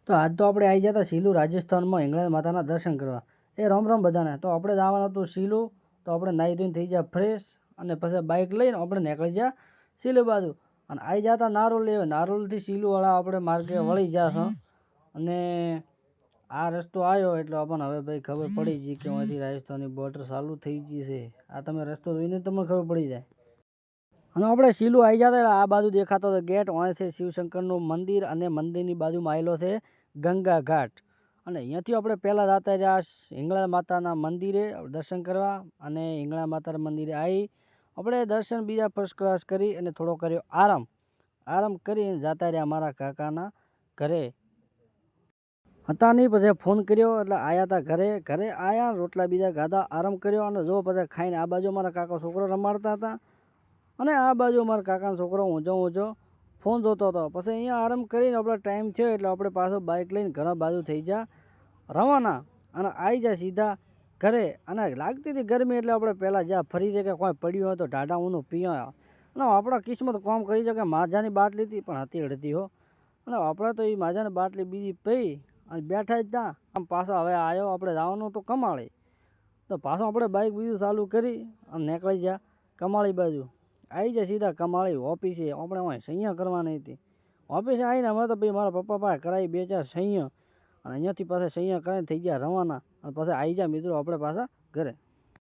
તો આજ તો આપણે આવી જતા શીલું રાજસ્થાનમાં હિંગળાજ માતાના દર્શન કરવા. એ રામ રામ બધાને. તો આપણે જવાનું હતું શીલું. તો આપણે નાહી ધોઈને થઈ ગયા ફ્રેશ અને પછી બાઇક લઈને આપણે નીકળી ગયા શીલું બાજુ અને આવી જતા નારોલ. નારોલથી શીલુવાળા આપણે માર્ગે વળી જશે અને આ રસ્તો આવ્યો એટલે આપણને હવે ભાઈ ખબર પડી ગઈ કે અહીંથી રાજસ્થાનની બોર્ડર ચાલુ થઈ ગઈ છે. આ તમે રસ્તો જોઈને તમને ખબર પડી જાય. અને આપણે શીલું આવી જતા આ બાજુ દેખાતો હતો ગેટ. અહીં છે શિવશંકરનું મંદિર અને મંદિરની બાજુમાં આવેલો છે ગંગા ઘાટ. અને અહીંયાથી આપણે પહેલાં જતા રહ્યા હિંગળા માતાના મંદિરે દર્શન કરવા. અને હિંગળા માતાના મંદિરે આવી આપણે દર્શન બીજા ફર્સ્ટ ક્લાસ કરી અને થોડો કર્યો આરામ કરીને જતા રહ્યા અમારા કાકાના ઘરે હતા નહીં. પછી ફોન કર્યો એટલે આવ્યા હતા ઘરે આવ્યા, રોટલા બીજા ખાધા, આરામ કર્યો અને જો પછી ખાઈને આ બાજુ મારા કાકા છોકરો રમાડતા હતા અને આ બાજુ મારા કાકાનો છોકરો ઊંચો ફોન જોતો હતો. પછી અહીંયા આરામ કરીને આપણે ટાઈમ થયો એટલે આપણે પાછો બાઇક લઈને ઘણા બાજુ થઈ ગયા રવાના અને આવી જાય સીધા ઘરે. અને લાગતી હતી ગરમી એટલે આપણે પહેલાં જ્યાં ફરી દે કે કોઈ પડ્યું હોય તો ઢાઢા ઊનું પીવા. અને આપણા કિસ્મત કામ કરી છે કે માજાની બાટલી હતી પણ હતી અડધી હો. અને આપણે તો એ માજાની બાટલી બીજી પી અને બેઠા જ ત્યાં આમ પાછા હવે આવ્યો આપણે જવાનું તો કમાળી. તો પાછું આપણે બાઇક બીજું ચાલુ કરી અને નીકળી ગયા કમાળી બાજુ. આવી જાય સીધા કમાળી ઓફિસે. આપણે અહીં સહીયા કરવાની હતી. ઓફિસે આવીને અમે તો ભાઈ મારા પપ્પા પાસે કરાવી 2-4 સહીયા અને અહીંયાથી પાછા સહીયા કરીને થઈ ગયા રવાના અને પાછા આવી જાય મિત્રો આપણે પાછા ઘરે.